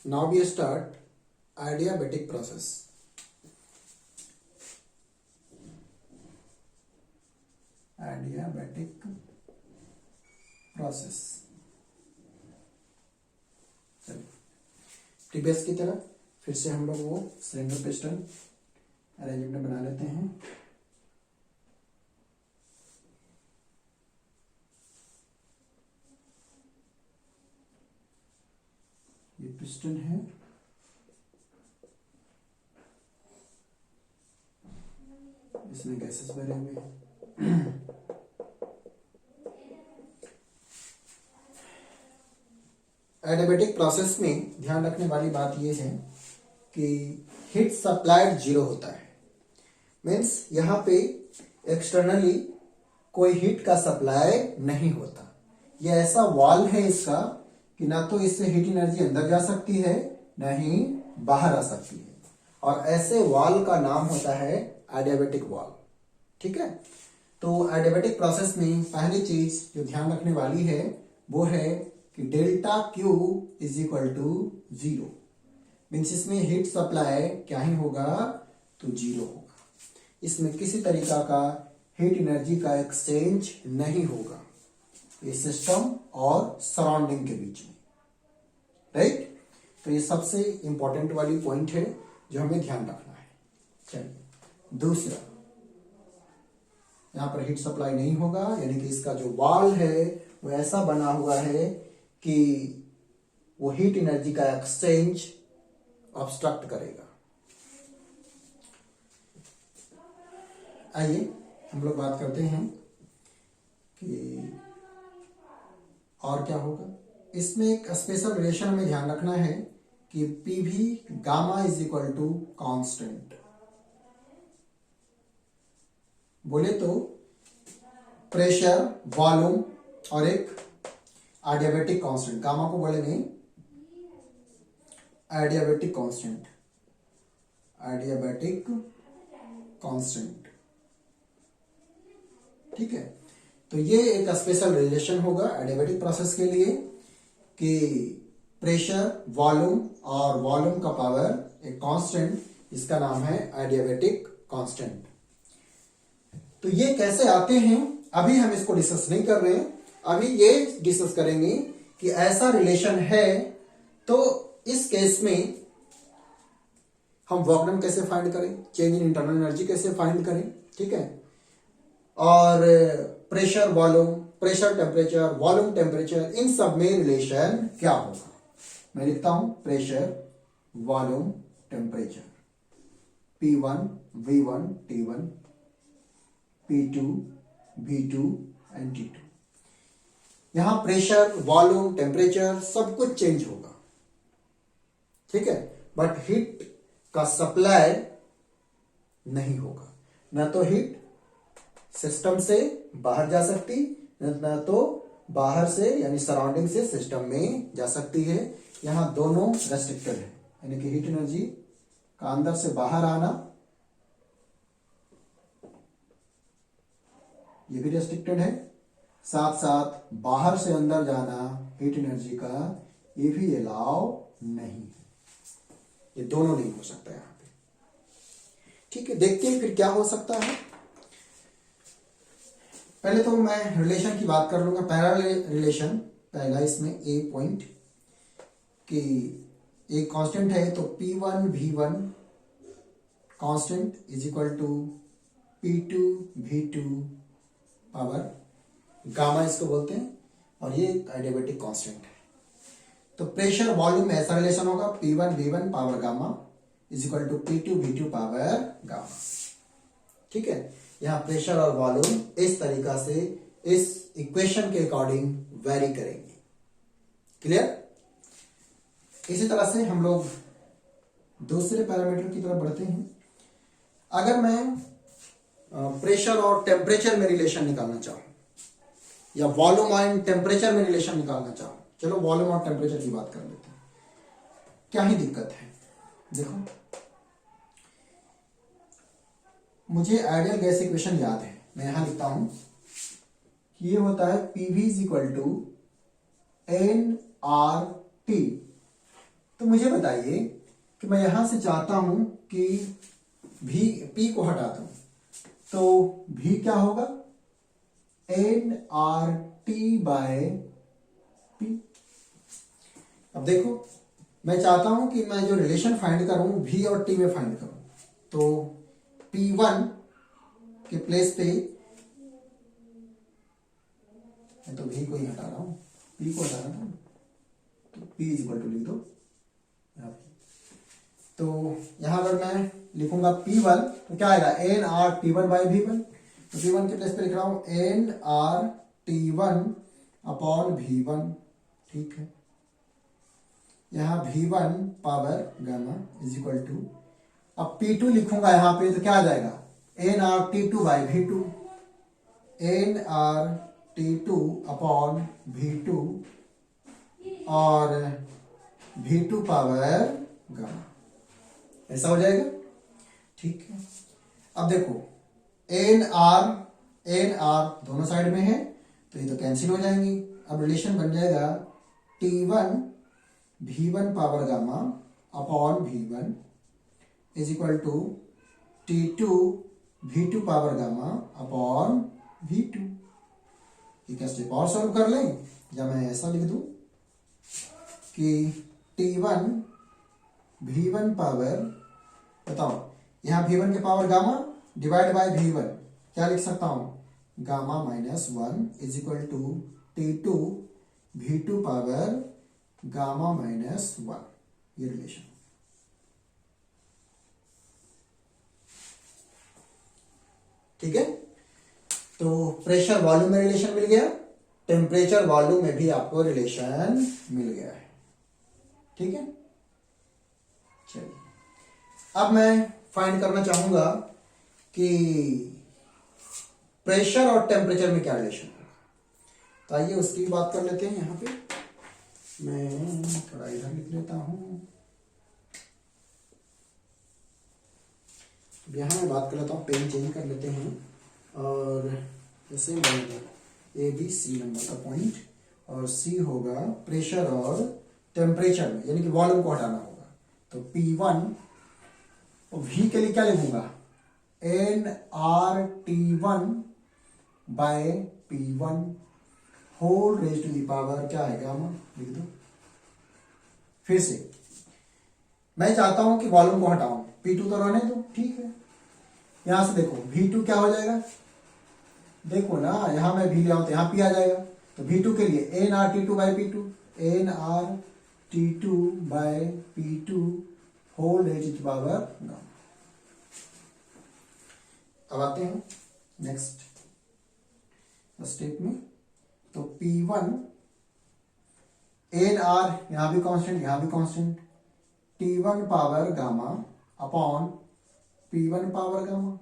Now we start adiabatic process. Adiabatic process. Previous की तरह फिर से हम लोग वो सिलेंडर पिस्टन अरेंजमेंट बना लेते हैं। ये पिस्टन है, इसमें गैसेस भरे हुए हैं। एडियाबेटिक प्रोसेस में ध्यान रखने वाली बात यह है कि हीट सप्लाइड जीरो होता है। मीन्स यहाँ पे एक्सटर्नली कोई हीट का सप्लाई नहीं होता। यह ऐसा वॉल है इसका कि ना तो इससे हीट एनर्जी अंदर जा सकती है ना ही बाहर आ सकती है, और ऐसे वॉल का नाम होता है एडियाबेटिक वॉल। ठीक है, तो एडियाबेटिक प्रोसेस में पहली चीज जो ध्यान रखने वाली है वो है कि delta Q is equal to zero. Means इसमें हीट सप्लाई क्या ही होगा तो जीरो होगा। इसमें किसी तरीका का हीट एनर्जी का एक्सचेंज नहीं होगा, ये सिस्टम और सराउंडिंग के बीच में। राइट, तो ये सबसे इंपॉर्टेंट वाली पॉइंट है जो हमें ध्यान रखना है। चलिए दूसरा, यहां पर हीट सप्लाई नहीं होगा, यानी कि इसका जो वॉल है वो ऐसा बना हुआ है कि वो हीट एनर्जी का एक्सचेंज ऑब्स्ट्रक्ट करेगा। आइए हम लोग बात करते हैं कि और क्या होगा। इसमें एक स्पेशल रिलेशन में ध्यान रखना है कि PV gamma is equal to constant. बोले तो प्रेशर, वॉल्यूम और एक एडियाबेटिक कांस्टेंट, गामा को बोलेंगे एडियाबेटिक कांस्टेंट, एडियाबेटिक कांस्टेंट। ठीक है, तो ये एक स्पेशल रिलेशन होगा एडियाबेटिक प्रोसेस के लिए कि प्रेशर, वॉल्यूम और वॉल्यूम का पावर एक कांस्टेंट, इसका नाम है एडियाबेटिक कांस्टेंट। तो ये कैसे आते हैं अभी हम इसको डिस्कस नहीं कर रहे हैं, अभी ये डिस्कस करेंगे कि ऐसा रिलेशन है तो इस केस में हम वर्क डन कैसे फाइंड करें, चेंज इन इंटरनल एनर्जी कैसे फाइंड करें। ठीक है, और pressure, volume, pressure temperature, volume temperature, इन सब में रिलेशन क्या होगा। मैं लिखता हूं pressure, volume, temperature, P1 V1 T1, P2 V2 and T2। यहां प्रेशर, वॉल्यूम, टेम्परेचर सब कुछ चेंज होगा। ठीक है, बट हीट का सप्लाई नहीं होगा। ना तो हीट सिस्टम से बाहर जा सकती, ना तो बाहर से यानी सराउंडिंग से सिस्टम में जा सकती है। यहां दोनों रेस्ट्रिक्टेड है, यानी कि हीट एनर्जी का अंदर से बाहर आना ये भी रेस्ट्रिक्टेड है, साथ साथ बाहर से अंदर जाना हीट एनर्जी का ये भी अलाउ नहीं है। ये दोनों नहीं हो सकता यहां पे। ठीक है, देखते हैं फिर क्या हो सकता है। पहले तो मैं रिलेशन की बात कर लूंगा, पैरेलल रिलेशन। पहला इसमें ए पॉइंट कि एक कांस्टेंट है तो P1 V1 constant is equal to P2 V2 power gamma इसको बोलते हैं, और ये एडियाबेटिक कांस्टेंट है। तो प्रेशर, वॉल्यूम में ऐसा रिलेशन होगा P1 V1 power gamma is equal to P2 V2 power gamma. ठीक है, यहां प्रेशर और वॉल्यूम इस तरीका से इस इक्वेशन के अकॉर्डिंग वेरी करेंगे। क्लियर। इसी तरह से हम लोग दूसरे पैरामीटर की तरफ बढ़ते हैं। अगर मैं प्रेशर और टेम्परेचर में रिलेशन निकालना चाहूं या वॉल्यूम एंड टेम्परेचर में रिलेशन निकालना चाहूं, चलो वॉल्यूम और टेम्परेचर की बात कर लेते हैं। क्या ही दिक्कत है, देखो मुझे आइडियल गैस इक्वेशन याद है, मैं यहां लिखता हूं कि ये होता है PV is equal to NRT। तो मुझे बताइए कि मैं यहां से चाहता हूं कि भी पी को हटा दूं, तो भी क्या होगा, N R T by P. अब देखो, मैं चाहता हूं कि मैं जो रिलेशन फाइंड करूं भी और टी में फाइंड करूं, तो P1 के प्लेस पे मैं तो भी को ही हटा रहा हूं, पी को हटाना था, तो P इज इक्वल टू लिख दो यहाँ पे। तो यहां अगर मैं लिखूंगा P1 तो क्या आएगा, N R T one by V one. तो P1 के प्लेस पे लिख रहा हूं N R T one upon V one. ठीक है, यहाँ V1 power gamma is equal to, अब P2 लिखूंगा यहां पे तो क्या आ जाएगा, N R T two by V two, N R T two upon V two और V2 पावर गामा, ऐसा हो जाएगा। ठीक है, अब देखो एन आर दोनों साइड में है तो ये तो कैंसिल हो जाएंगी। अब रिलेशन बन जाएगा T1 V1 power gamma upon V1 is equal to T2 V2 power gamma upon V2। ठीक है, स्टेप और सॉल्व कर लें, या मैं ऐसा लिख दूं कि T1 V1 पावर, बताओ यहां V1 के power gamma divide by V1, क्या लिख सकता हूं, gamma minus 1 is equal to T2 V2 power gamma minus 1, ये रिलेशन। ठीक है, तो प्रेशर वॉल्यूम में रिलेशन मिल गया, टेम्परेचर वॉल्यूम में भी आपको रिलेशन मिल गया है। ठीक है, चलिए अब मैं फाइंड करना चाहूंगा कि प्रेशर और टेम्परेचर में क्या रिलेशन है। तो आइए उसकी भी बात कर लेते हैं। यहां पे मैं थोड़ा इधर लिख लेता हूं, यहां मैं बात कर लेता हूं, पेन चेंज कर लेते हैं और जैसे ए बी सी नंबर का पॉइंट, और सी होगा प्रेशर और टेम्परेचर में, यानी कि वॉल्यूम को हटाना होगा। तो P1 और V के लिए क्या लिखूंगा, N R T one by P1 whole raise to the power क्या है, गामा, लिख दो। फिर से मैं चाहता हूं कि वॉल्यूम को हटाऊं, P2 तो रहने दो, ठीक है। यहां से देखो V2 क्या हो जाएगा, देखो ना यहां मैं V ले आऊं तो यहां P आ जाएगा। तो V2 के लिए N R T two by P2, N R T two by P2 whole raise to power gamma. अब आते हैं नेक्स्ट स्टेप में। तो P1 एन आर, यहां भी कांस्टेंट यहां भी constant, T1 power gamma upon P1 power gamma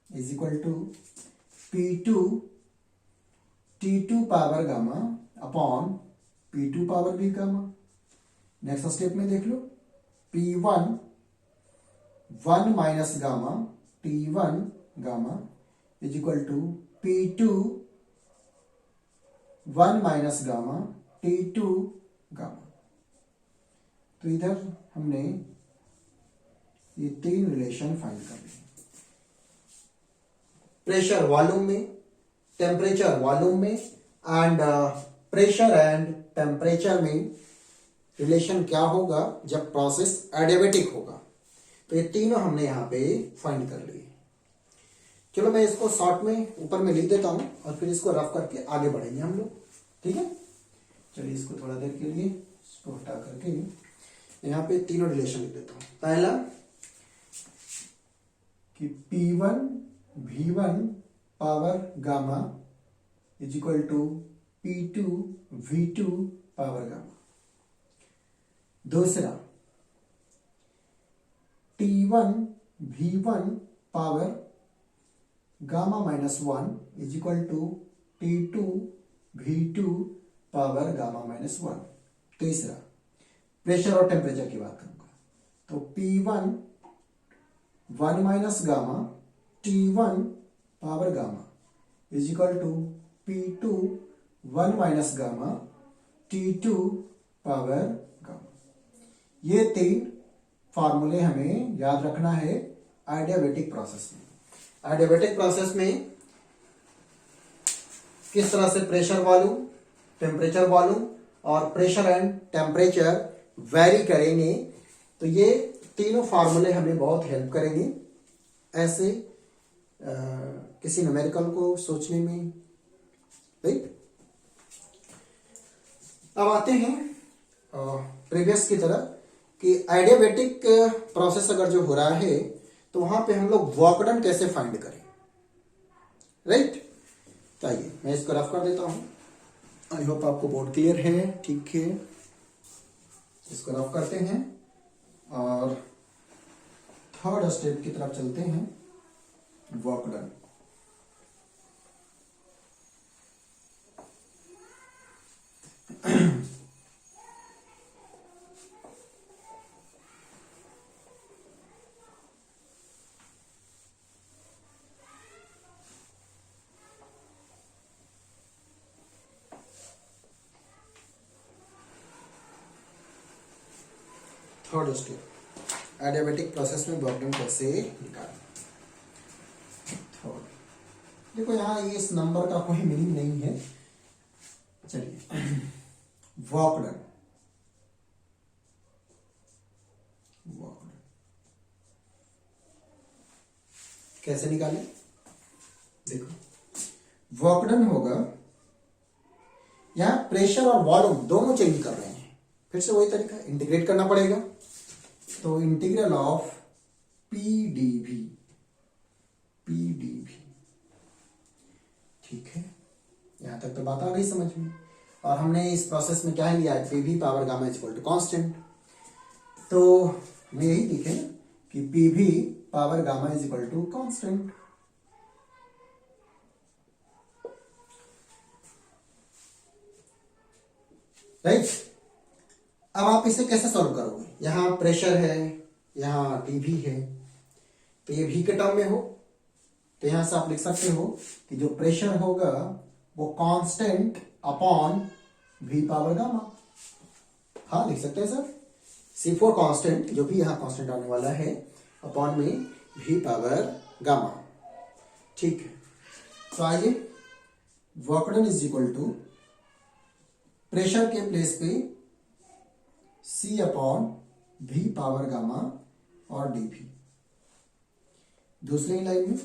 is equal to P2 T2 power gamma upon P2 power भी गामा। नेक्स्ट स्टेप में देख लो, P1 1 minus gamma T1 gamma is equal to P2 1 minus gamma T2 gamma. तो इधर हमने ये तीन relation find कर लिए, प्रेशर वॉल्यूम में, टेम्परेचर वॉल्यूम में एंड प्रेशर एंड टेम्परेचर में रिलेशन क्या होगा जब प्रोसेस एडियाबेटिक होगा। तो ये तीनों हमने यहां पे फाइंड कर लिए। चलो मैं इसको शॉर्ट में ऊपर में लिख देता हूं और फिर इसको रफ करके आगे बढ़ेंगे हम लोग। ठीक है, चलिए इसको थोड़ा देर के लिए इसको हटा करके यहां पे तीनों रिलेशन लिख देता हूं। पहला कि P1 V1 power gamma is equal to P2 V2 power gamma. दूसरा T1 V1 power gamma minus 1 is equal to T2 V2 power gamma minus 1। तीसरा प्रेशर और टेम्परेचर की बात करूंगा, तो P1 1 minus gamma T1 power gamma is equal to P2 1 minus gamma T2 power gamma. ये 3 फार्मूले हमें याद रखना है एडियाबेटिक प्रोसेस में। एडियाबेटिक प्रोसेस में किस तरह से प्रेशर वॉल्यूम, टेम्परेचर वॉल्यूम और प्रेशर एंड टेम्परेचर वेरी करेंगे, तो ये तीनों फार्मूले हमें बहुत हेल्प करेंगे ऐसे किसी न्यूमेरिकल को सोचने में, राइट। अब आते हैं प्रीवियस की तरह कि एडियाबेटिक प्रोसेस अगर जो हो रहा है तो वहां पे हम लोग वर्क डन कैसे फाइंड करें, राइट। चाहिए मैं इसको रफ कर देता हूं। आई होप आपको बोर्ड क्लियर है, ठीक है। इसको रफ करते हैं और थर्ड स्टेप की तरफ चलते हैं, work done. Third step, adiabatic process में वर्क डन कैसे निकालें। थर्ड, देखो यहाँ इस नंबर का कोई मीनिंग नहीं है, चलिए वर्क डन, वर्क डन कैसे निकालें। देखो वर्क डन होगा, यहां प्रेशर और वॉल्यूम दोनों चेंज कर रहे हैं, फिर से वही तरीका, इंटीग्रेट करना पड़ेगा। तो इंटीग्रल ऑफ पीडीवी, पीडीवी, ठीक है। यहां तक तो बात आ गई समझ में। और हमने इस प्रोसेस में क्या लिया है, PV power gamma is equal to constant. तो हमें यही लिखे ना कि PV power gamma is equal to constant. Right. अब आप इसे कैसे सॉल्व करोगे, यहां प्रेशर है, यहां टीवी है, तो ये भी के टर्म में हो, तो यहां से आप लिख सकते हो कि जो प्रेशर होगा वो constant upon V power gamma. हाँ लिख सकते हैं सर, C4 कांस्टेंट, जो भी यहां कांस्टेंट आने वाला है, अपॉन में वी पावर गामा, ठीक है। तो आइए, work done is equal to pressure के प्लेस पे C upon V power gamma और dV। दूसरी लाइन में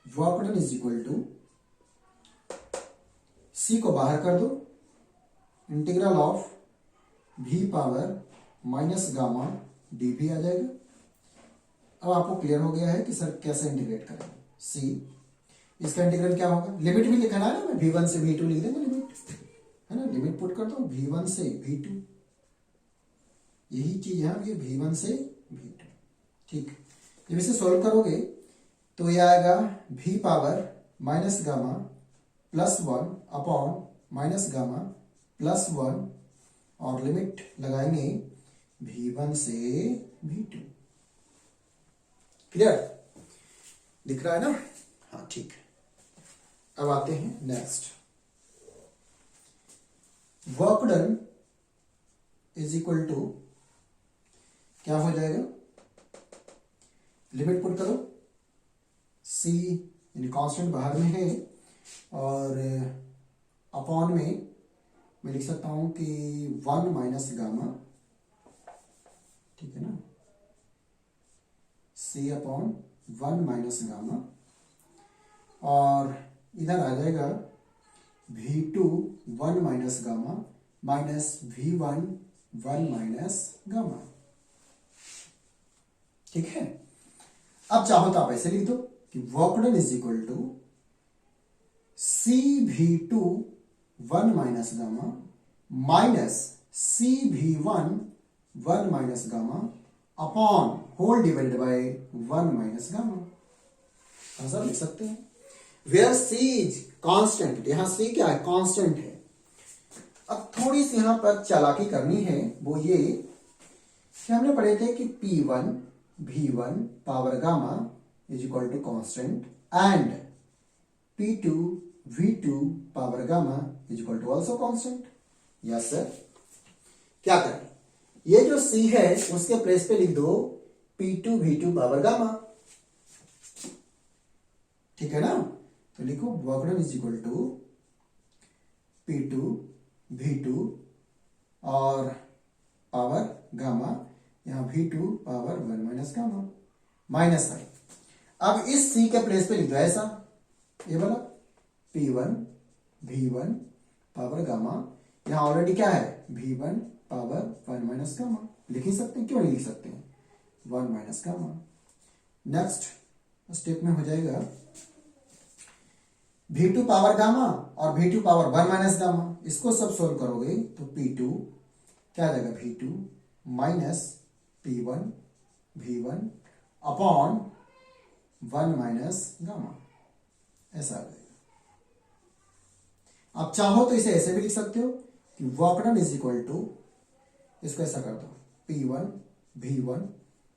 work done is equal to C को बाहर कर दो, integral of V power minus gamma dV आ जाएगा। अब आपको क्लियर हो गया है कि सर कैसे इंटीग्रेट करेंगे। C, इसका इंटीग्रल क्या होगा, लिमिट भी लिखना है ना, V1 से V2 लिख देंगे, लिमिट है ना, लिमिट पुट कर दो V1 से V2, यही चीज यहां भी V1 से V2, ठीक। जब इसे सॉल्व करोगे तो ये आएगा V power minus gamma plus 1 upon minus gamma plus 1, और लिमिट लगाएंगे V1 से V2। क्लियर दिख रहा है ना, हाँ ठीक। अब आते हैं next, work done is equal to क्या हो जाएगा, लिमिट पुट करो, C यानी कांस्टेंट बाहर में है, और अपॉन में मैं लिख सकता हूं कि 1 माइनस गामा, ठीक है ना, C अपॉन 1 माइनस गामा, और इधर आ जाएगा V2 1 minus gamma minus V1 1 minus gamma, ठीक है। अब चाहो तो आप ऐसे लिख दो कि work done is equal to CV2 1 minus gamma minus CV1 1 minus gamma upon whole divided by 1 minus gamma, ऐसा लिख सकते हैं। वेयर C इज कांस्टेंट, यहां C क्या है, कांस्टेंट है। अब थोड़ी सी यहां पर चालाकी करनी है, वो ये कि हमने पढ़े थे कि P1 V1 power gamma is equal to constant and P2 V2 power gamma is equal to also constant. Yes sir, क्या करें, ये जो C है उसके प्लेस पे लिख दो P2V2 पावर गामा, ठीक है ना। तो लिखो work done is equal to P2V2 और पावर गामा, यहां V2 power 1 minus gamma minus I. अब इस C के प्लेस पे लिख दो ऐसा, ये वाला P1 V1 पावर गामा, यहां ऑलरेडी क्या है V1 पावर 1 माइनस गामा, लिख ही सकते हैं, क्यों नहीं लिख सकते हैं, 1 माइनस गामा। नेक्स्ट स्टेप में हो जाएगा V2 पावर गामा और V2 पावर 1 माइनस गामा, इसको सब सोल्व करोगे तो P2 क्या आ जाएगा V2 minus P1 V1 upon 1 minus gamma, ऐसा आ जाएगा। आप चाहो तो इसे ऐसे भी लिख सकते हो कि work done is equal to, इसको ऐसा कर दो P1 V1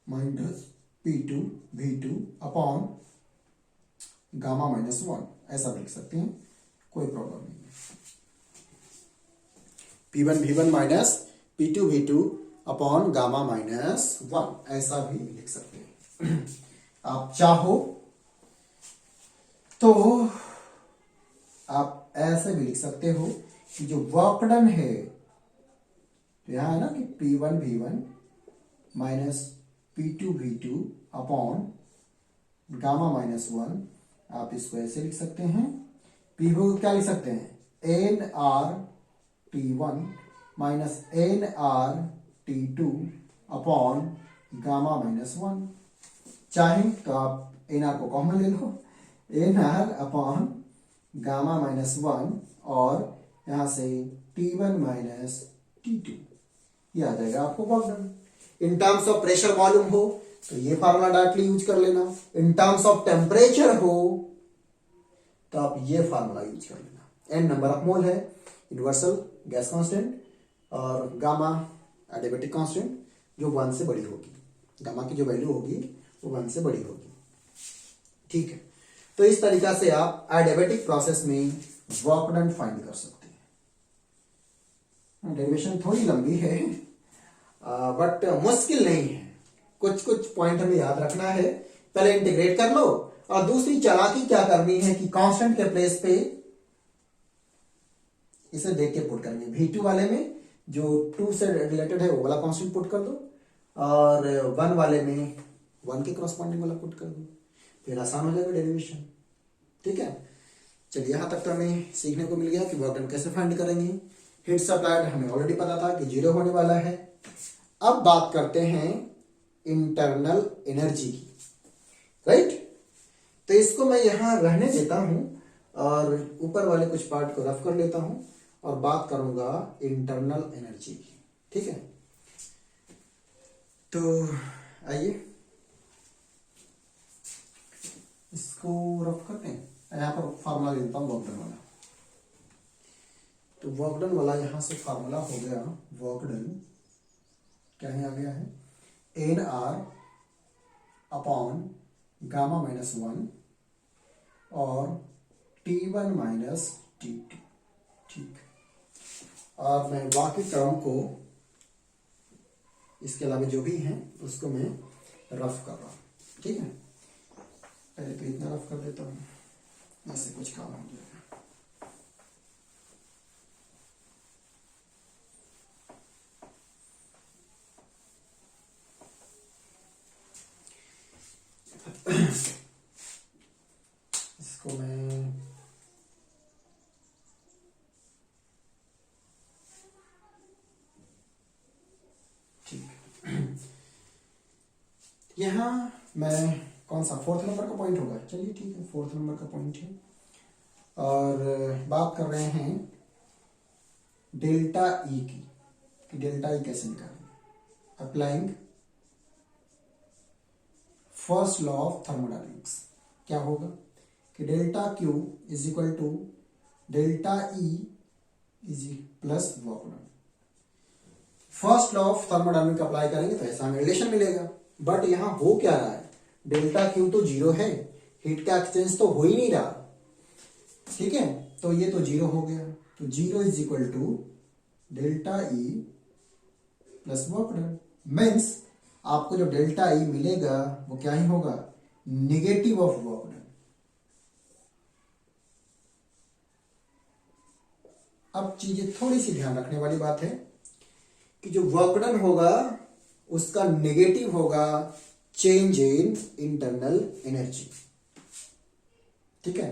minus P2 V2 upon gamma minus 1, ऐसा भी लिख सकते हैं, कोई प्रॉब्लम नहीं है। P1 V1 minus P2 V2 upon gamma minus 1, ऐसा भी लिख सकते हैं। आप चाहो तो आप ऐसे भी लिख सकते हो कि जो वर्क डन है, तो यहां है ना कि P1 V1 minus P2 V2 upon gamma minus 1, आप इसको ऐसे लिख सकते हैं। P को क्या लिख सकते हैं NR T1 minus NR T2 upon gamma minus 1, चाहे तो आप NR को कॉमन ले लो, NR अपॉन गामा माइनस 1 और यहां से T1 माइनस T2, ये आ जाएगा आपको work done. In terms of pressure volume हो तो ये फार्मूला डायरेक्टली यूज कर लेना, इन टर्म्स ऑफ टेम्परेचर हो तो आप ये फार्मूला यूज कर लेना। एन नंबर ऑफ मोल है, यूनिवर्सल गैस कांस्टेंट, और गामा एडियाबेटिक कांस्टेंट जो 1 से बड़ी होगी, गामा की जो वैल्यू होगी वो 1 से बड़ी होगी, ठीक है। तो इस तरीका से आप एडियाबेटिक प्रोसेस में वर्क डन फाइंड कर सकते हैं। डेरिवेशन थोड़ी लंबी है बट मुश्किल नहीं है, कुछ कुछ पॉइंट हमें याद रखना है। पहले इंटीग्रेट कर लो, और दूसरी चालाकी क्या करनी है कि कांस्टेंट के प्लेस पे इसे देख के पुट करनी है। V2 वाले में जो 2 से रिलेटेड है वो वाला कांस्टेंट पुट कर दो, और 1 वाले में 1 के कॉरस्पॉन्डिंग वाला पुट कर दो, फिर आसान हो जाएगा डेरिवेशन, ठीक है। चलिए यहां तक तो हमें सीखने को मिल गया कि वर्क डन कैसे फाइंड करेंगे। हीट सप्लाइड हमें ऑलरेडी पता था कि 0 होने वाला है। अब बात करते हैं इंटरनल एनर्जी की, राइट। तो इसको मैं यहां रहने देता हूं और ऊपर वाले कुछ पार्ट को रफ कर लेता हूं और बात करूंगा इंटरनल एनर्जी की, ठीक है। तो आइए इसको रफ करते हैं। यहां पर फार्मूला देता हूं वर्क डन वाला। तो वर्क डन वाला यहां से फार्मूला हो गया, वर्क डन क्या है, आ गया है NR अपॉन गामा माइनस 1 और T1 माइनस T2, ठीक। और मैं बाकी टर्म को, इसके अलावा जो भी है उसको मैं रफ कर रहा हूं, ठीक है। पहले तो इतना रफ कर देता हूं, ऐसे कुछ काम हो जाएगा। इसको मैं ठीक, यहां मैं कौन सा 4th नंबर का पॉइंट होगा, चलिए ठीक है 4th नंबर का पॉइंट है। और बात कर रहे हैं डेल्टा ई की, कि डेल्टा ई कैसे निकालेंगे। Applying first law of thermodynamics, क्या होगा कि delta Q is equal to delta E is plus work done. First law of thermodynamics apply करेंगे तो ऐसा हमें रिलेशन मिलेगा, बट यहां हो क्या रहा है, डेल्टा क्यू तो 0 है, हीट का एक्सचेंज तो हो ही नहीं रहा, ठीक है। तो ये तो 0 हो गया, तो 0 is equal to delta E plus work done. Means आपको जो डेल्टा ई मिलेगा वो क्या ही होगा, निगेटिव ऑफ वर्क डन। अब चीजें थोड़ी सी ध्यान रखने वाली बात है कि जो वर्क डन होगा उसका नेगेटिव होगा चेंज इन इंटरनल एनर्जी। ठीक है,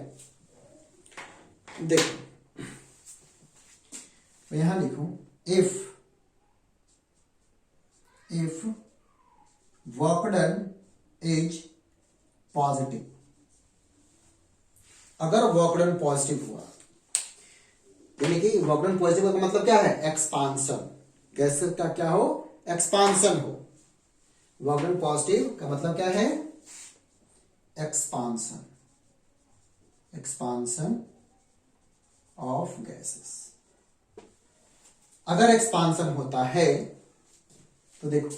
देखो मैं यहां लिखूं, if work done is positive, अगर वर्क डन पॉजिटिव हुआ, यानी कि वर्क डन पॉजिटिव का मतलब क्या है, एक्सपांसन। गैसेस का क्या हो, एक्सपांसन हो। वर्क डन पॉजिटिव का मतलब क्या है, एक्सपांसन, एक्सपांसन ऑफ गैसेस। अगर एक्सपांसन होता है तो देखो,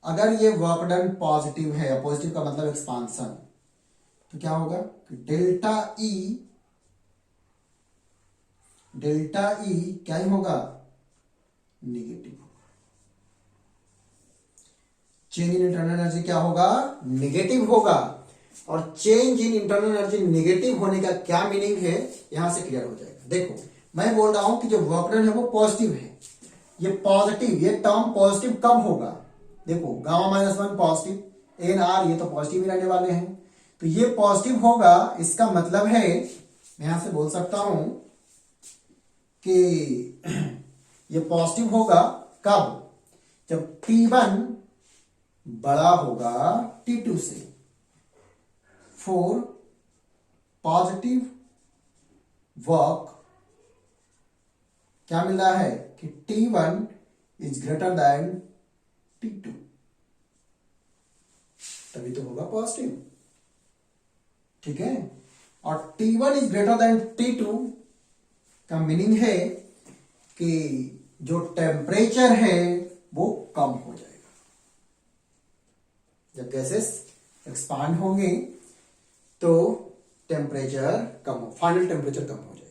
अगर ये वर्क डन पॉजिटिव है, पॉजिटिव का मतलब एक्सपांसन, तो क्या होगा कि डेल्टा ई क्या ही होगा, निगेटिव होगा। चेंज इन इंटरनल एनर्जी क्या होगा, निगेटिव होगा। और change in internal energy negative होने का क्या मीनिंग है, यहां से क्लियर हो जाएगा। देखो मैं बोल रहा हूं कि जो वर्क डन है वो पॉजिटिव है, ये पॉजिटिव, ये टर्म पॉजिटिव कब होगा, देखो gamma minus one positive, N R ये तो पॉजिटिव ही रहने वाले हैं, तो ये पॉजिटिव होगा। इसका मतलब है मैं यहां से बोल सकता हूं कि ये पॉजिटिव होगा कब, जब T1 बड़ा होगा T2 से। फॉर पॉजिटिव वर्क क्या मिल रहा है कि T1 is greater than T2, तभी तो होगा पॉजिटिव। ठीक है, और T1 is greater than T2 का मीनिंग है कि जो टेम्परेचर है वो कम हो जाएगा। जब गैसेस एक्सपांड होंगे तो टेम्परेचर कम हो, फाइनल टेम्परेचर कम हो जाएगा।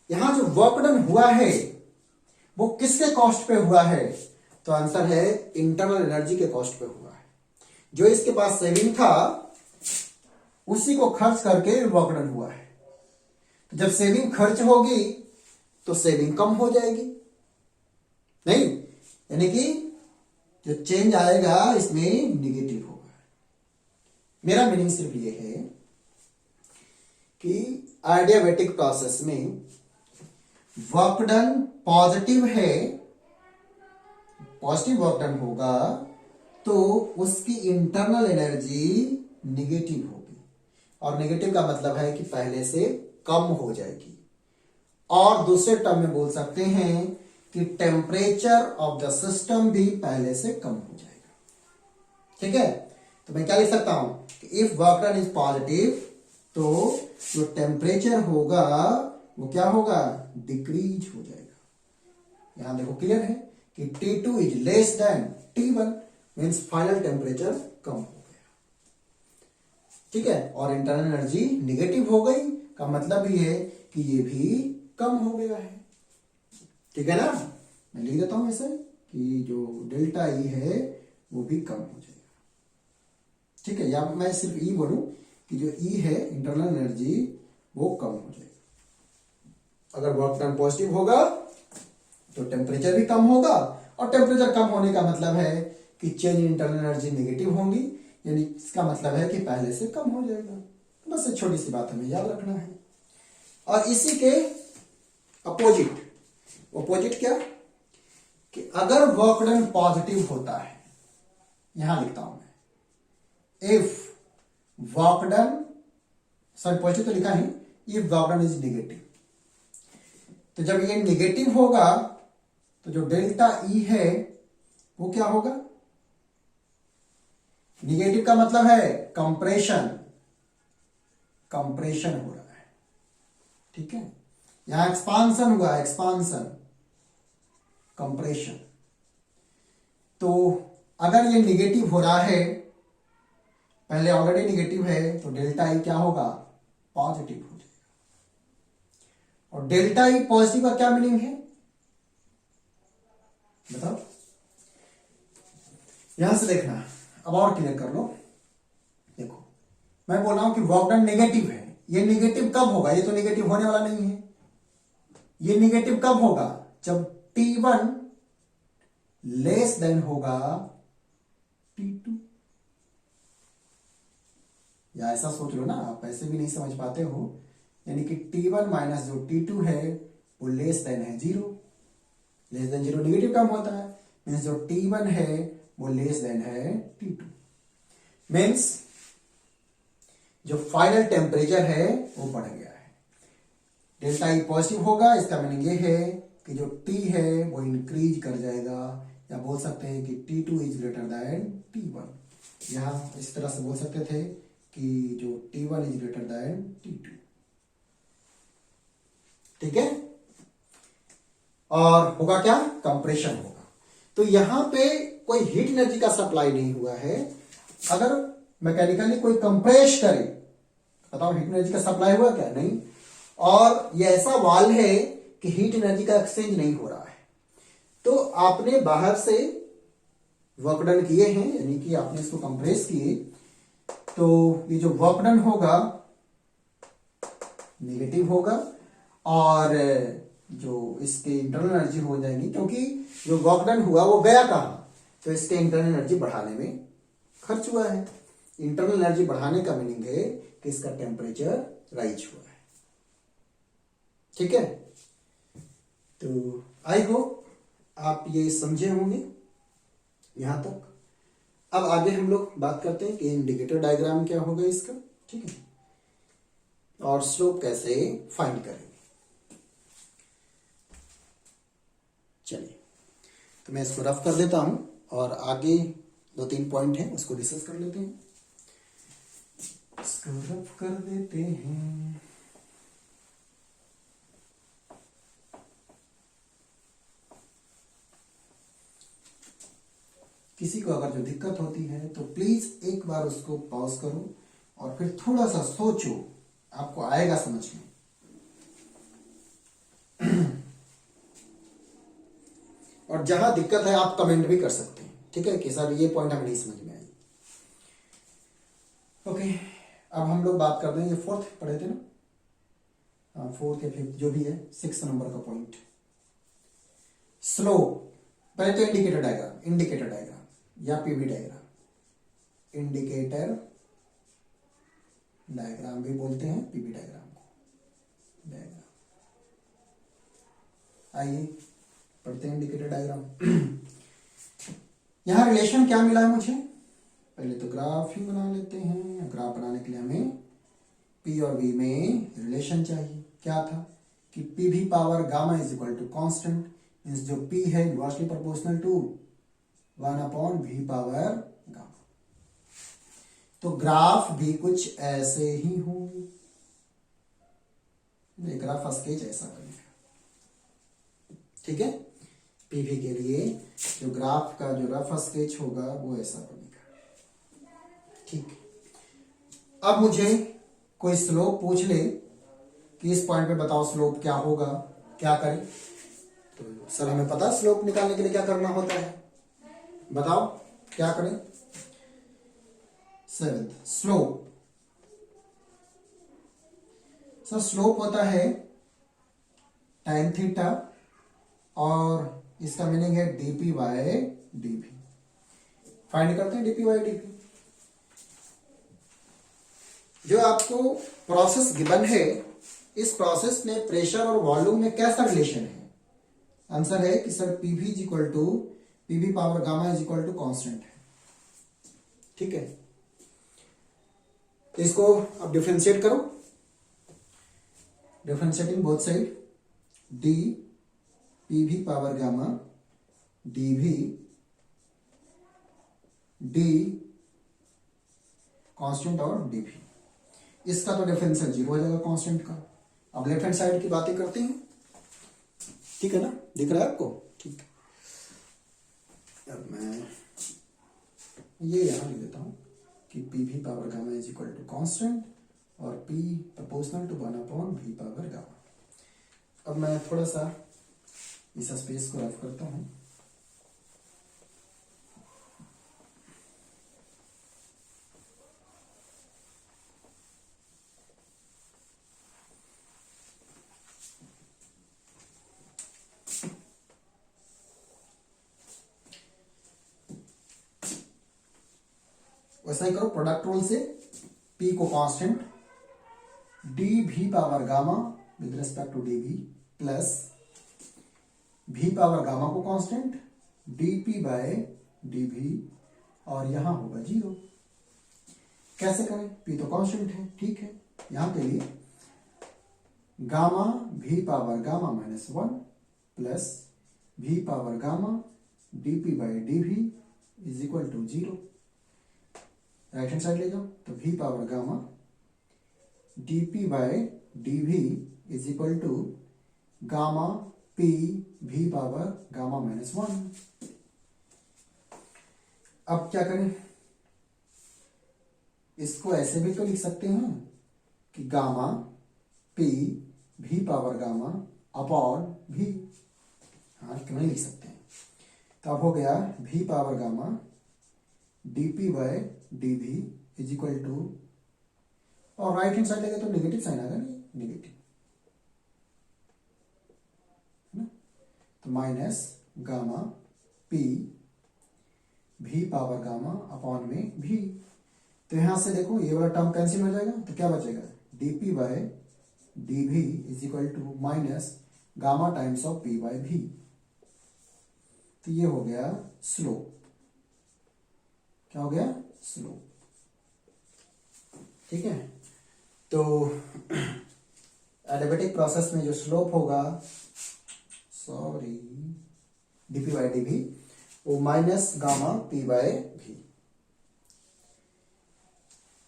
यहां जो वर्क डन हुआ है वो किसके कॉस्ट पे हुआ है, तो आंसर है इंटरनल एनर्जी के कॉस्ट पे हुआ है। जो इसके पास सेविंग था उसी को खर्च करके वर्क डन हुआ है। तो जब सेविंग खर्च होगी तो सेविंग कम हो जाएगी, नहीं, यानी कि जो चेंज आएगा इसमें निगेटिव होगा। मेरा मीनिंग सिर्फ ये है कि आइडियाबैटिक प्रोसेस में वर्क डन पॉजिटिव है, पॉजिटिव वर्क डन होगा तो उसकी इंटरनल एनर्जी निगेटिव होगी, और निगेटिव का मतलब है कि पहले से कम हो जाएगी। और दूसरे टर्म में बोल सकते हैं कि टेम्परेचर ऑफ द सिस्टम भी पहले से कम हो जाएगा। ठीक है, तो मैं क्या लिख सकता हूं कि if work done is positive तो जो टेम्परेचर होगा वो क्या होगा, डिक्रीज हो जाएगा। यहां देखो क्लियर है कि T2 is less than T1, means final temperature कम हो गया। ठीक है, और इंटरनल एनर्जी निगेटिव हो गई का मतलब ये है कि ये भी कम हो गया है। ठीक है ना, मैं लिख देता हूं ऐसे कि जो डेल्टा ई है वो भी कम हो जाएगा। ठीक है, या मैं सिर्फ ई बोलूं कि जो ई है इंटरनल एनर्जी वो कम हो जाएगा। अगर वर्क डन पॉजिटिव होगा तो टेम्परेचर भी कम होगा, और टेम्परेचर कम होने का मतलब है कि change in internal energy negative होंगी, यानी इसका मतलब है कि पहले से कम हो जाएगा। बस एक छोटी सी बात हमें याद रखना है। और इसी के अपोजिट क्या, कि अगर वर्क डन पॉजिटिव होता है, यहां लिखता हूं मैं, if work done, sorry positive तो लिखा है, if work done is negative, तो जब ये नेगेटिव होगा तो जो डेल्टा ई है वो क्या होगा, नेगेटिव का मतलब है कंप्रेशन हो रहा है। ठीक है, यहां एक्सपांसन हुआ, एक्सपांसन, कंप्रेशन। तो अगर ये निगेटिव हो रहा है, पहले ऑलरेडी निगेटिव है, तो डेल्टा ई क्या होगा, पॉजिटिव हो जाएगा। और डेल्टा ई पॉजिटिव का क्या मीनिंग है, बताओ, यहां से देखना, अब और क्लियर कर लो। देखो मैं बोल रहा हूं कि वर्क डन नेगेटिव है, ये नेगेटिव कब होगा, ये तो नेगेटिव होने वाला नहीं है। ये नेगेटिव कब होगा, जब T1 लेस देन होगा T2। या ऐसा सोच लो ना, आप ऐसे भी नहीं समझ पाते हो, यानी कि T1 माइनस जो T2 है वो लेस देन है 0। लेस देन 0 नेगेटिव टर्म होता है, मीन्स जो T1 है वो लेस देन है T2। मीन्स जो फाइनल टेम्परेचर है वो बढ़ गया है। डेल्टा ई पॉजिटिव होगा, इसका मीनिंग ये है कि जो T है वो इंक्रीज कर जाएगा, या बोल सकते हैं कि T2 is greater than T1। यहां इस तरह से बोल सकते थे कि जो T1 is greater than T2। ठीक है, और होगा क्या, कंप्रेशन होगा। तो यहां पे कोई हीट एनर्जी का सप्लाई नहीं हुआ है। अगर मैकेनिकली कोई कंप्रेस करे, बताओ हीट एनर्जी का सप्लाई हुआ क्या, नहीं। और ये ऐसा वाल्व है कि हीट एनर्जी का एक्सचेंज नहीं हो रहा है। तो आपने बाहर से वर्क डन किए हैं, यानी कि आपने इसको कंप्रेस किए, तो ये जो वर्क डन होगा नेगेटिव होगा, और जो इसके इंटरनल एनर्जी हो जाएगी, क्योंकि जो वर्क डन हुआ वो गया कहां, तो इसके इंटरनल एनर्जी बढ़ाने में खर्च हुआ है। इंटरनल एनर्जी बढ़ाने का मीनिंग है कि इसका टेम्परेचर राइज हुआ है। ठीक है, तो आई होप आप ये समझे होंगे यहां तक। अब आगे हम लोग बात करते हैं कि इंडिकेटर डायग्राम क्या होगा इसका, ठीक है, और स्लोप कैसे फाइंड करेंगे। चलिए, तो मैं इसको रफ कर देता हूं, और आगे 2-3 पॉइंट हैं उसको डिस्कस कर लेते हैं। इसको रफ कर देते हैं। किसी को अगर जो दिक्कत होती है तो प्लीज एक बार उसको पॉज करो और फिर थोड़ा सा सोचो, आपको आएगा समझ में। और जहां दिक्कत है आप कमेंट भी कर सकते हैं, ठीक है, कि सर ये पॉइंट हमें नहीं समझ में आई। ओके, अब हम लोग बात करते हैं, ये 4th पढ़े थे ना, हाँ 4th या 5th जो भी है, 6 नंबर का पॉइंट, स्लो। पहले तो इंडिकेटर डायग्राम या पीवी डायग्राम, इंडिकेटर डायग्राम भी बोलते हैं, पीवी डायग्राम को डायग्राम। आइए पढ़ते हैं इंडिकेटर डायग्राम। यहां रिलेशन क्या मिला है मुझे, पहले तो ग्राफ ही बना लेते हैं। ग्राफ बनाने के लिए हमें पी और वी में रिलेशन चाहिए। क्या था कि P V power gamma is equal to constant, means जो पी है inversely proportional to 1/v power gamma. तो ग्राफ भी कुछ ऐसे ही होंगे। ग्राफ स्केच ऐसा बनेगा, ठीक है। पीवी के लिए जो ग्राफ का जो रफ स्केच होगा वो ऐसा बनेगा, ठीक। अब मुझे कोई स्लोप पूछ ले कि इस पॉइंट पे बताओ स्लोप क्या होगा, क्या करें, तो सर हमें पता स्लोप निकालने के लिए क्या करना होता है, बताओ क्या करें। 7th स्लोप, सर स्लोप होता है tan थीटा, और इसका मीनिंग है dp बाय dv। फाइंड करते हैं dp बाय dv। जो आपको प्रोसेस गिवन है, इस प्रोसेस में प्रेशर और वॉल्यूम में कैसा रिलेशन है, आंसर है कि sir PV is equal to PV power gamma is equal to constant है, ठीक है। तो इसको अब डिफरेंशिएट करो, differentiating both side, D PV power gamma DV D constant और डीवी। इसका तो डिफरेंशियल 0 हो जाएगा कांस्टेंट का। अब लेफ्ट हैंड साइड की बातें करते हैं, ठीक है ना, दिख रहा है आपको, ठीक। अब मैं ये यहां लिख देता हूं कि PV power gamma is equal to constant और P proportional to 1/v power gamma. अब मैं थोड़ा सा इस स्पेस को रफ करता हूं। वैसा ही करो, प्रोडक्ट रूल से पी को constant D V power gamma with respect to D V plus V power gamma को constant D P by D V, और यहां होगा 0। कैसे करें, पी तो कांस्टेंट है, ठीक है। यहां के लिए gamma V power gamma -1 plus V power gamma D P by D V is equal to 0। Right hand side ले जाओ, तो V power gamma D P by D V is equal to gamma P V power gamma -1। अब क्या करें, इसको ऐसे भी तो लिख सकते हैं कि gamma P V power gamma upon भी, हाँ क्यों नहीं लिख सकते हैं। तो अब हो गया V power gamma D P by D V is equal to, और राइट हैंड साइड लेंगे तो नेगेटिव साइन आएगा, नहीं नेगेटिव है ना, तो minus gamma P V power gamma upon में भी। तो यहां से देखो ये वाला टर्म कैंसिल हो जाएगा, तो क्या बचेगा D P by D V is equal to minus gamma times of P by V. तो ये हो गया स्लोप, क्या हो गया स्लोप, ठीक है। तो एडियाबेटिक प्रोसेस में जो स्लोप होगा, सॉरी डीपी बाय डी भी, वो minus gamma P by V.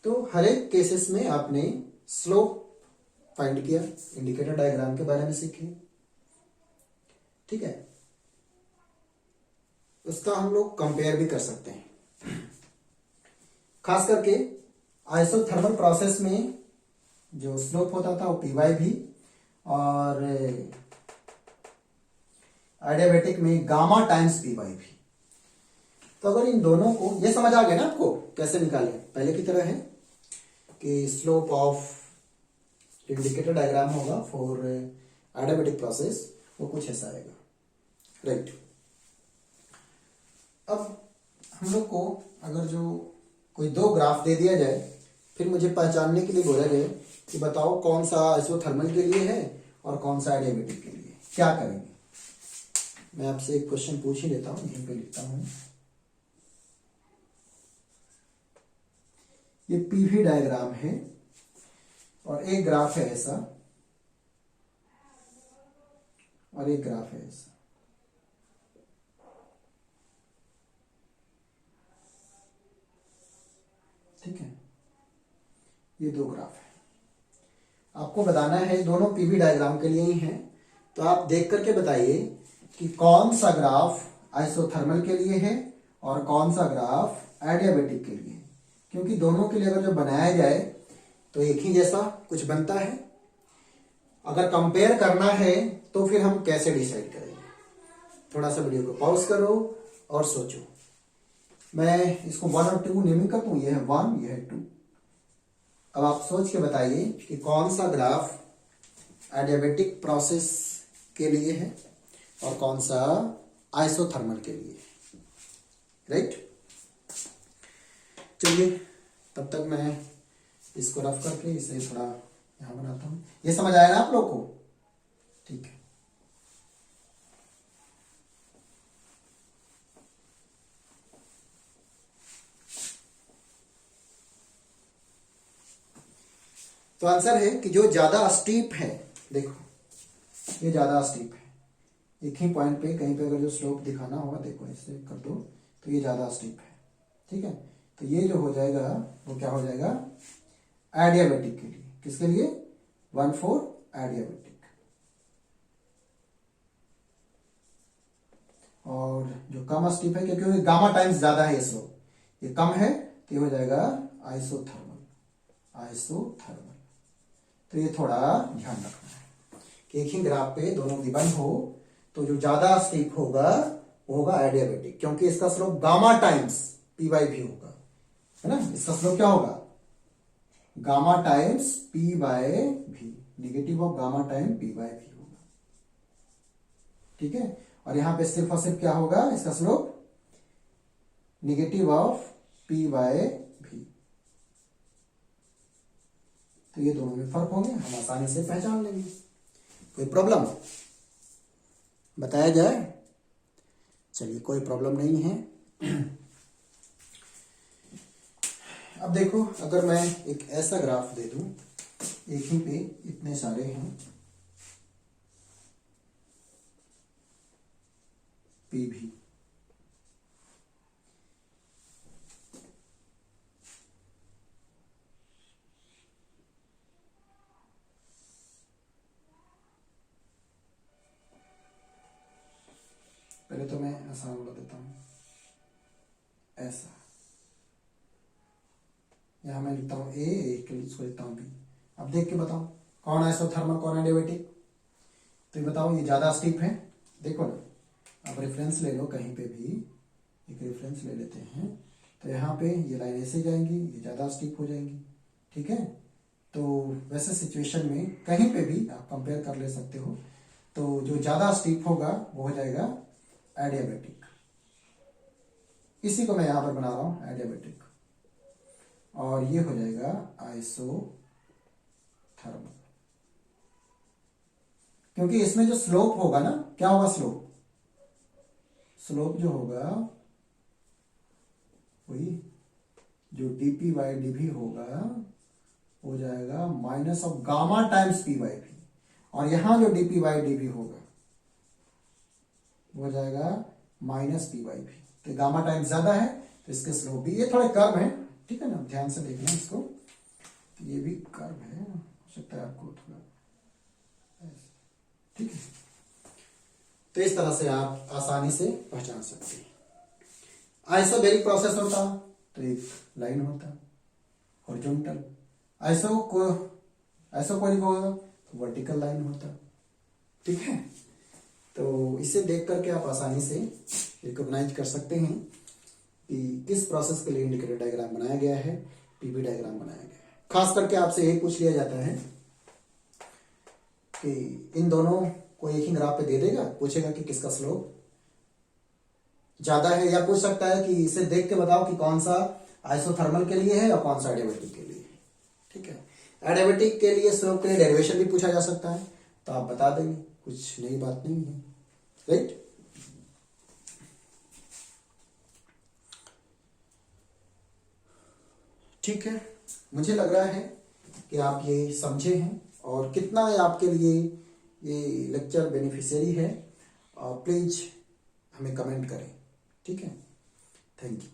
तो हर एक केसेस में आपने स्लोप फाइंड किया, इंडिकेटर डायग्राम के बारे में सीखे, ठीक है। उसका हम लोग कंपेयर भी कर सकते हैं, खास करके आइसोथर्मल प्रोसेस में जो स्लोप होता था वो पी बाई भी, और एडियाबेटिक में गामा टाइम्स पी बाई भी। तो अगर इन दोनों को, ये समझ आ गया ना आपको कैसे निकालें, पहले की तरह है कि स्लोप ऑफ इंडिकेटर डायग्राम होगा फॉर एडियाबेटिक प्रोसेस, वो कुछ ऐसा आएगा, राइट। अब हम लोग को अगर जो कोई दो ग्राफ दे दिया जाए, फिर मुझे पहचानने के लिए बोला जाए कि बताओ कौन सा आइसोथर्मल के लिए है और कौन सा एडियाबेटिक के लिए, क्या करेंगे। मैं आपसे एक क्वेश्चन पूछ ही लेता हूं, यहीं पे लिखता हूं। ये पीवी डायग्राम है और एक ग्राफ है ऐसा और एक ग्राफ है ऐसा, ठीक है। ये दो ग्राफ है, आपको बताना है, दोनों पीवी डायग्राम के लिए ही है। तो आप देख करके बताइए कि कौन सा ग्राफ आइसोथर्मल के लिए है और कौन सा ग्राफ एडियाबेटिक के लिए है, क्योंकि दोनों के लिए अगर जब बनाया जाए तो एक ही जैसा कुछ बनता है। अगर कंपेयर करना है तो फिर हम कैसे डिसाइड करेंगे। थोड़ा सा वीडियो को पॉज करो और सोचो। मैं इसको 1 और 2 नेमिंग कर दूं, ये है 1, ये है 2। अब आप सोच के बताइए कि कौन सा ग्राफ एडियाबेटिक प्रोसेस के लिए है और कौन सा आइसोथर्मल के लिए है, राइट। चलिए तब तक मैं इसको रफ करके इसे थोड़ा यहां बनाता हूं। ये समझ आया ना आप लोग को, ठीक है। तो आंसर है कि जो ज्यादा स्टीप है, देखो ये ज्यादा स्टीप है, एक ही पॉइंट पे कहीं पे अगर जो स्लोप दिखाना होगा, देखो ऐसे कर दो तो ये ज्यादा स्टीप है, ठीक है। तो ये जो हो जाएगा वो क्या हो जाएगा एडियाबेटिक के लिए। किसके लिए 1 4 एडियाबेटिक। और जो कम स्टीप है क्योंकि गामा टाइम्स ज्यादा है, ये स्लोप ये कम है, तो ये हो जाएगा आइसोथर्मल। आइसोथर्मल तो ये थोड़ा ध्यान रखना है कि एक ही ग्राफ पे दोनों गिवन हो तो जो ज्यादा स्टीप होगा वो होगा एडियाबेटिक, क्योंकि इसका slope gamma times P by V होगा, है ना। इसका स्लोप क्या होगा gamma times P by V, negative of gamma time P by V होगा, ठीक है। और यहां पे सिर्फ और सिर्फ क्या होगा इसका slope negative of P by V. तो ये दोनों में फर्क होंगे, हम आसानी से पहचान लेंगे। कोई प्रॉब्लम बताया जाए? चलिए, कोई प्रॉब्लम नहीं है। अब देखो, अगर मैं एक ऐसा ग्राफ दे दूं, एक ही पे इतने सारे हैं पी भी, पहले तो मैं आसान बोल देता हूं, ऐसा। यहां मैं लिखता हूं ए, एक इसको लिखता हूं बी। अब देख के बताओ कौन आइसोथर्मल कौन एडियाबेटिक। तो ये बताओ, ये ज्यादा स्टीप है, देखो ना। अब रेफरेंस ले लो कहीं पे भी, एक रेफरेंस ले लेते हैं। तो यहाँ पे ये लाइन ऐसे जाएंगी, ये ज्यादा स्टीप हो जाएंगी, ठीक है। तो वैसे सिचुएशन में कहीं पे भी आप कंपेयर कर ले सकते हो। तो जो ज्यादा स्टीप होगा वो हो जाएगा एडियाबेटिक। इसी को मैं यहां पर बना रहा हूं एडियाबेटिक, और ये हो जाएगा आइसोथर्मल। क्योंकि इसमें जो स्लोप होगा ना, क्या होगा स्लोप? स्लोप जो होगा वही जो dp बाई dv होगा हो जाएगा minus of gamma times p by v, और यहां जो dp बाई dv होगा वो हो जाएगा माइनस p बाई v। तो गामा टाइम्स ज्यादा है तो इसके स्लोप भी, ये थोड़े कर्व है, ठीक है ना, ध्यान से देखना इसको। तो ये भी कर्व है, हो सकता है आपको थोड़ा, ठीक है। तो इस तरह से आप आसानी से पहचान सकते हैं। आइसोबैरिक प्रोसेस होता तो एक लाइन होता हॉरिजॉन्टल, आइसोकोनिक होगा तो वर्टिकल लाइन होता, ठीक है। तो इसे देख करके आप आसानी से रिकॉग्नाइज कर सकते हैं कि किस प्रोसेस के लिए इंडिकेटर डायग्राम बनाया गया है, पीवी डायग्राम बनाया गया है। खास करके आपसे यही पूछ लिया जाता है कि इन दोनों को एक ही ग्राफ पे दे देगा, पूछेगा कि किसका स्लोप ज्यादा है, या पूछ सकता है कि इसे देख के बताओ कि कौन सा आइसोथर्मल के लिए है और कौन सा एडियाबेटिक के लिए है, ठीक है। एडियाबेटिक के लिए स्लोप के लिए डेरिवेशन भी पूछा जा सकता है, तो आप बता देंगे, कुछ नई बात नहीं है, राइट। ठीक है, मुझे लग रहा है कि आप ये समझे हैं, और कितना ये आपके लिए ये लेक्चर बेनिफिशियरी है, प्लीज हमें कमेंट करें, ठीक है। Thank you.